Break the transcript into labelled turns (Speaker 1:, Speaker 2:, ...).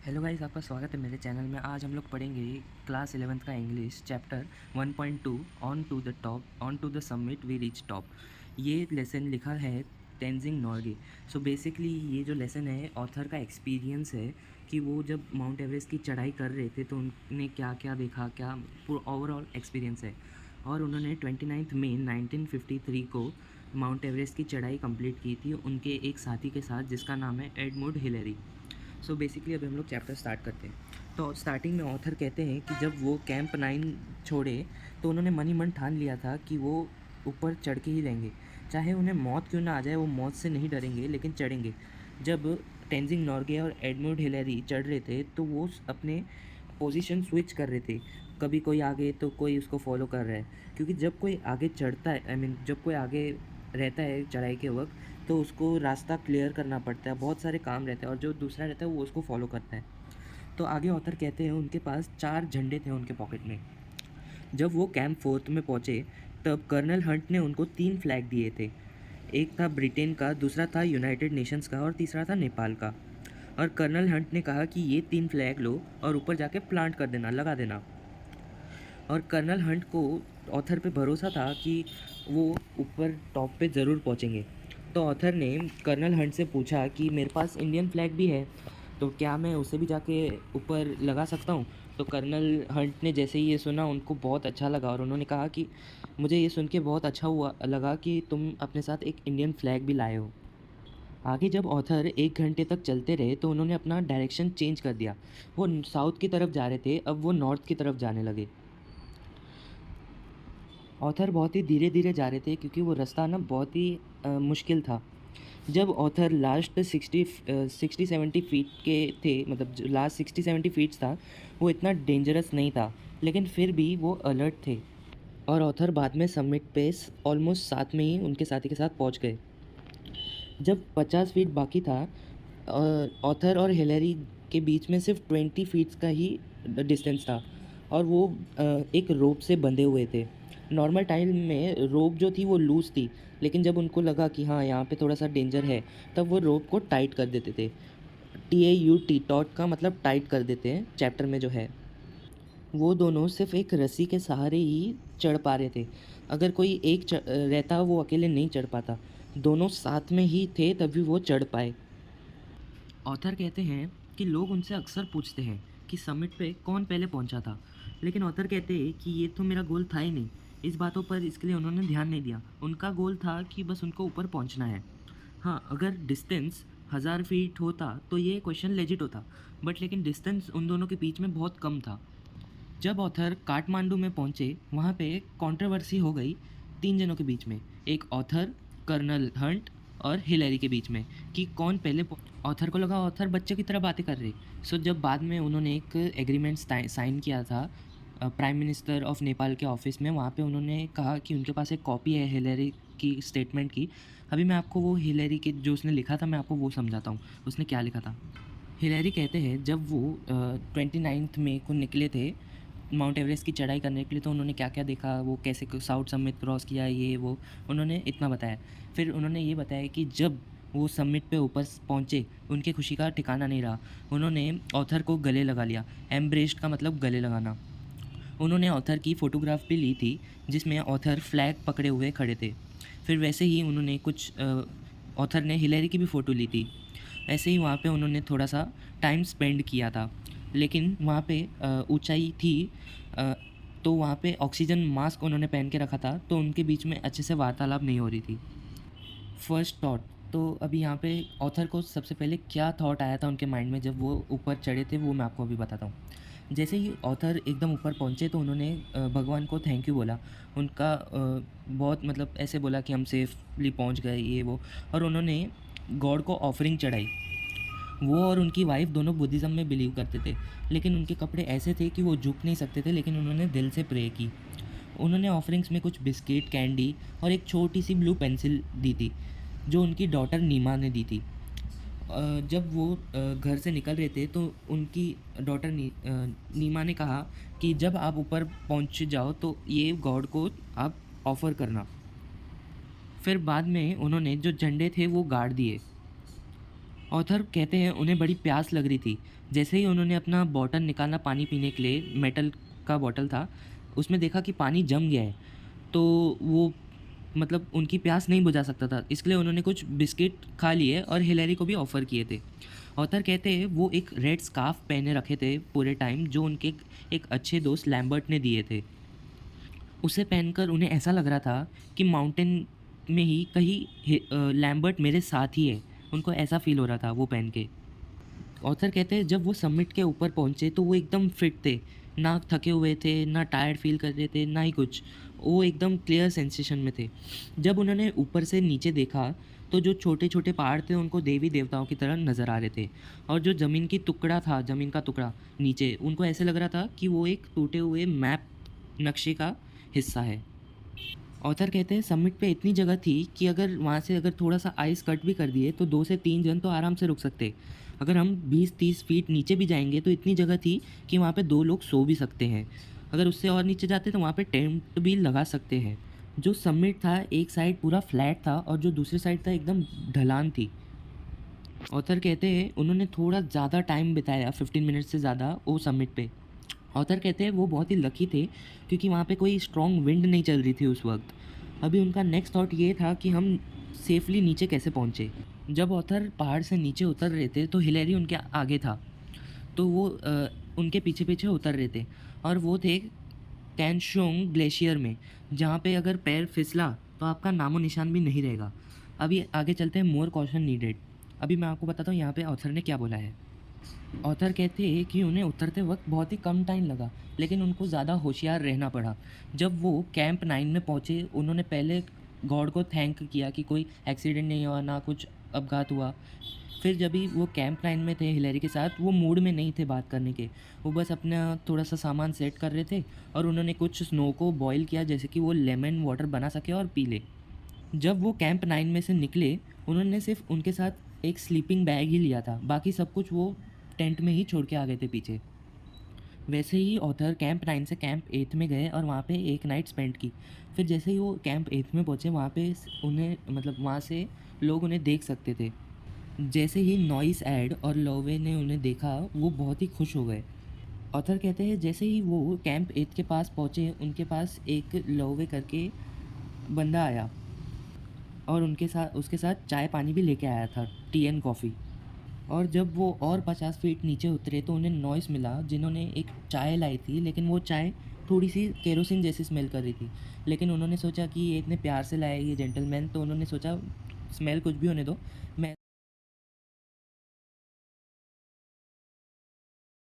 Speaker 1: Hello guys, आपका स्वागत है मेरे चैनल में। आज हम लोग पढ़ेंगे क्लास 11th का English chapter 1.2 on to the top on to the summit we reach top. ये लेसन लिखा है तेंजिंग नॉर्गे। सो बेसिकली ये जो लेसन है ऑथर का एक्सपीरियंस है कि वो जब माउंट एवरेस्ट की चढ़ाई कर रहे थे तो उन्होंने क्या क्या देखा, क्या ओवरऑल एक्सपीरियंस है। और उन्होंने 29 मई 1953 को माउंट एवरेस्ट की चढ़ाई कंप्लीट की थी उनके एक साथी के साथ जिसका नाम है एडमंड हिलेरी। सो बेसिकली अभी हम लोग चैप्टर स्टार्ट करते हैं। तो स्टार्टिंग में ऑथर कहते हैं कि जब वो कैंप 9 छोड़े तो उन्होंने मन ही मन ठान लिया था कि वो ऊपर चढ़ के ही रहेंगे, चाहे उन्हें मौत क्यों ना आ जाए, वो मौत से नहीं डरेंगे लेकिन चढ़ेंगे। जब टेंजिंग नॉर्गे और एडमंड हिलेरी चढ़ रहे थे तो वो अपने पोजीशन स्विच कर रहे थे, कभी कोई आगे तो कोई उसको फॉलो कर रहा है। क्योंकि जब कोई आगे चढ़ता है, जब कोई आगे रहता है चढ़ाई के वक्त, तो उसको रास्ता क्लियर करना पड़ता है, बहुत सारे काम रहते हैं, और जो दूसरा रहता है वो उसको फॉलो करता है। तो आगे ऑथर कहते हैं उनके पास 4 झंडे थे उनके पॉकेट में। जब वो कैंप 4 में पहुँचे तब कर्नल हंट ने उनको 3 फ्लैग दिए थे। एक था ब्रिटेन का, दूसरा था यूनाइटेड नेशंस का और तीसरा था नेपाल का। और कर्नल हंट ने कहा कि ये 3 फ्लैग लो और ऊपर जाके प्लांट कर देना, लगा देना। और कर्नल हंट को ऑथर पे भरोसा था कि वो ऊपर टॉप पे ज़रूर पहुंचेंगे। तो ऑथर ने कर्नल हंट से पूछा कि मेरे पास इंडियन फ्लैग भी है, तो क्या मैं उसे भी जाके ऊपर लगा सकता हूँ। तो कर्नल हंट ने जैसे ही ये सुना उनको बहुत अच्छा लगा और उन्होंने कहा कि मुझे ये सुन के बहुत अच्छा हुआ लगा कि तुम अपने साथ एक इंडियन फ्लैग भी लाए हो। आगे जब ऑथर 1 घंटे तक चलते रहे तो उन्होंने अपना डायरेक्शन चेंज कर दिया। वो साउथ की तरफ जा रहे थे, अब वो नॉर्थ की तरफ जाने लगे। ऑथर बहुत ही धीरे धीरे जा रहे थे क्योंकि वो रास्ता ना बहुत ही मुश्किल था। जब ऑथर लास्ट 60-70 फीट के थे, मतलब जो लास्ट 60-70 फीट्स था, वो इतना डेंजरस नहीं था, लेकिन फिर भी वो अलर्ट थे। और ऑथर बाद में समिट पे ऑलमोस्ट साथ में ही उनके साथी के साथ पहुंच गए। जब 50 फीट बाकी था, ऑथर और हिलेरी के बीच में सिर्फ 20 फीट्स का ही डिस्टेंस था, और वो एक रोप से बंधे हुए थे। नॉर्मल टाइम में रोप जो थी वो लूज़ थी, लेकिन जब उनको लगा कि हाँ यहाँ पे थोड़ा सा डेंजर है, तब वो रोप को टाइट कर देते थे। TAUT, टॉट का मतलब टाइट कर देते हैं चैप्टर में जो है। वो दोनों सिर्फ एक रस्सी के सहारे ही चढ़ पा रहे थे। अगर कोई एक रहता वो अकेले नहीं चढ़ पाता, दोनों साथ में ही थे तभी वो चढ़ पाए। ऑथर कहते हैं कि लोग उनसे अक्सर पूछते हैं कि समिट पे कौन पहले पहुंचा था, लेकिन ऑथर कहते हैं कि ये तो मेरा गोल था ही नहीं। इस बातों पर इसके लिए उन्होंने ध्यान नहीं दिया। उनका गोल था कि बस उनको ऊपर पहुंचना है। हाँ, अगर डिस्टेंस 1000 फीट होता तो ये क्वेश्चन लेजिट होता, बट लेकिन डिस्टेंस उन दोनों के बीच में बहुत कम था। जब ऑथर काठमांडू में पहुंचे वहाँ पे कंट्रोवर्सी हो गई 3 जनों के बीच में, एक ऑथर, कर्नल हंट और हिलेरी के बीच में, कि कौन पहले ऑथर को लगा ऑथर बच्चे की तरह बातें कर रही। सो जब बाद में उन्होंने एक एग्रीमेंट साइन किया था प्राइम मिनिस्टर ऑफ नेपाल के ऑफिस में, वहाँ पे उन्होंने कहा कि उनके पास एक कॉपी है हिलेरी की स्टेटमेंट की। अभी मैं आपको वो हिलेरी के जो उसने लिखा था मैं आपको वो समझाता हूँ उसने क्या लिखा था। हिलेरी कहते हैं जब वो 29 मई को निकले थे माउंट एवरेस्ट की चढ़ाई करने के लिए, तो उन्होंने क्या क्या देखा, वो कैसे साउथ समिट क्रॉस किया, ये वो उन्होंने इतना बताया। फिर उन्होंने ये बताया कि जब वो समिट पे ऊपर पहुँचे उनकी खुशी का ठिकाना नहीं रहा। उन्होंने ऑथर को गले लगा लिया। एम्ब्रेस्ड का मतलब गले लगाना। उन्होंने ऑथर की फ़ोटोग्राफ भी ली थी जिसमें ऑथर फ्लैग पकड़े हुए खड़े थे। फिर वैसे ही उन्होंने कुछ ऑथर ने हिलेरी की भी फ़ोटो ली थी। ऐसे ही वहाँ पे उन्होंने थोड़ा सा टाइम स्पेंड किया था, लेकिन वहाँ पे ऊंचाई थी, अ, तो वहाँ पे ऑक्सीजन मास्क उन्होंने पहन के रखा था, तो उनके बीच में अच्छे से वार्तालाप नहीं हो रही थी। फर्स्ट थॉट, तो अभी यहाँ पे ऑथर को सबसे पहले क्या थॉट आया था उनके माइंड में जब वो ऊपर चढ़े थे, वो मैं आपको अभी बताता हूँ। जैसे ही ऑथर एकदम ऊपर पहुँचे तो उन्होंने भगवान को थैंक यू बोला। उनका बहुत मतलब ऐसे बोला कि हम सेफली पहुँच गए, ये वो। और उन्होंने गॉड को ऑफरिंग चढ़ाई। वो और उनकी वाइफ दोनों बुद्धिज़्म में बिलीव करते थे, लेकिन उनके कपड़े ऐसे थे कि वो झुक नहीं सकते थे, लेकिन उन्होंने दिल से प्रे की। उन्होंने ऑफरिंग्स में कुछ बिस्किट, कैंडी और एक छोटी सी ब्लू पेंसिल दी थी जो उनकी डॉटर नीमा ने दी थी। जब वो घर से निकल रहे थे तो उनकी डॉटर नीमा ने कहा कि जब आप ऊपर पहुंच जाओ तो ये गॉड को आप ऑफ़र करना। फिर बाद में उन्होंने जो झंडे थे वो गाड़ दिए। ऑथर कहते हैं उन्हें बड़ी प्यास लग रही थी। जैसे ही उन्होंने अपना बॉटल निकाला पानी पीने के लिए, मेटल का बॉटल था, उसमें देखा कि पानी जम गया है। तो वो मतलब उनकी प्यास नहीं बुझा सकता था, इसलिए उन्होंने कुछ बिस्किट खा लिए और हिलेरी को भी ऑफ़र किए थे। ऑथर कहते हैं वो एक रेड स्कार्फ पहने रखे थे पूरे टाइम, जो उनके एक अच्छे दोस्त लैम्बर्ट ने दिए थे। उसे पहनकर उन्हें ऐसा लग रहा था कि माउंटेन में ही कहीं लैम्बर्ट मेरे साथ ही है। उनको ऐसा फ़ील हो रहा था वो पहन के। ऑथर कहते हैं जब वो समिट के ऊपर पहुँचे तो वो एकदम फिट थे, ना थके हुए थे, ना टायर्ड फ़ील कर रहे थे, ना ही कुछ। वो एकदम क्लियर सेंसेशन में थे। जब उन्होंने ऊपर से नीचे देखा तो जो छोटे-छोटे पहाड़ थे उनको देवी-देवताओं की तरह नज़र आ रहे थे, और जो ज़मीन का टुकड़ा नीचे, उनको ऐसे लग रहा था कि वो एक टूटे हुए मैप नक्शे का हिस्सा है। ऑथर कहते हैं समिट पे इतनी जगह थी कि अगर वहाँ से अगर थोड़ा-सा आइस कट भी कर दिए तो 2 से 3 जन तो आराम से रुक सकते। अगर हम 20-30 फीट नीचे भी जाएँगे तो इतनी जगह थी कि वहाँ पे 2 लोग सो भी सकते हैं। अगर उससे और नीचे जाते तो वहाँ पे टेंट भी लगा सकते हैं। जो समिट था एक साइड पूरा फ्लैट था और जो दूसरी साइड था एकदम ढलान थी। ऑथर कहते हैं उन्होंने थोड़ा ज़्यादा टाइम बिताया, 15 मिनट से ज़्यादा, वो समिट पे। ऑथर कहते हैं वो बहुत ही लकी थे क्योंकि वहाँ पे कोई स्ट्रॉन्ग विंड नहीं चल रही थी उस वक्त। अभी उनका नेक्स्ट थॉट ये था कि हम सेफली नीचे कैसे पहुँचे। जब ऑथर पहाड़ से नीचे उतर रहे थे तो हिलेरी उनके आगे था, तो वो उनके पीछे पीछे उतर रहे थे, और वो थे कैनशोंग ग्लेशियर में, जहाँ पे अगर पैर फिसला तो आपका नामो निशान भी नहीं रहेगा। अभी आगे चलते हैं, मोर कॉशन नीडेड। अभी मैं आपको बताता हूँ यहाँ पे ऑथर ने क्या बोला है। ऑथर कहते हैं कि उन्हें उतरते वक्त बहुत ही कम टाइम लगा, लेकिन उनको ज़्यादा होशियार रहना पड़ा। जब वो कैंप 9 में पहुँचे उन्होंने पहले गॉड को थैंक किया कि कोई एक्सीडेंट नहीं हुआ, ना कुछ अपघात हुआ। फिर जब भी वो कैंप 9 में थे हिलेरी के साथ, वो मूड में नहीं थे बात करने के। वो बस अपना थोड़ा सा सामान सेट कर रहे थे, और उन्होंने कुछ स्नो को बॉयल किया जैसे कि वो लेमन वाटर बना सके और पी ले। जब वो कैंप 9 में से निकले उन्होंने सिर्फ उनके साथ एक स्लीपिंग बैग ही लिया था, बाकी सब कुछ वो टेंट में ही छोड़ के आ गए थे पीछे। वैसे ही ऑथर कैंप 9 से कैंप 8 में गए और वहाँ पे एक नाइट स्पेंड की। फिर जैसे ही वो कैंप 8 में पहुँचे वहाँ पे उन्हें मतलब वहाँ से लोग उन्हें देख सकते थे। जैसे ही नॉइस ऐड और लोवे ने उन्हें देखा वो बहुत ही खुश हो गए। ऑथर कहते हैं जैसे ही वो कैंप 8 के पास पहुँचे उनके पास एक लोवे करके बंदा आया, और उसके साथ चाय पानी भी लेके आया था, टी एंड कॉफ़ी। और जब वो और 50 फीट नीचे उतरे तो उन्हें नॉइस मिला, जिन्होंने एक चाय लाई थी, लेकिन वो चाय थोड़ी-सी केरोसिन जैसी स्मेल कर रही थी। लेकिन उन्होंने सोचा कि ये इतने प्यार से लाया है ये जेंटलमैन, तो उन्होंने सोचा स्मेल कुछ भी होने दो, मैं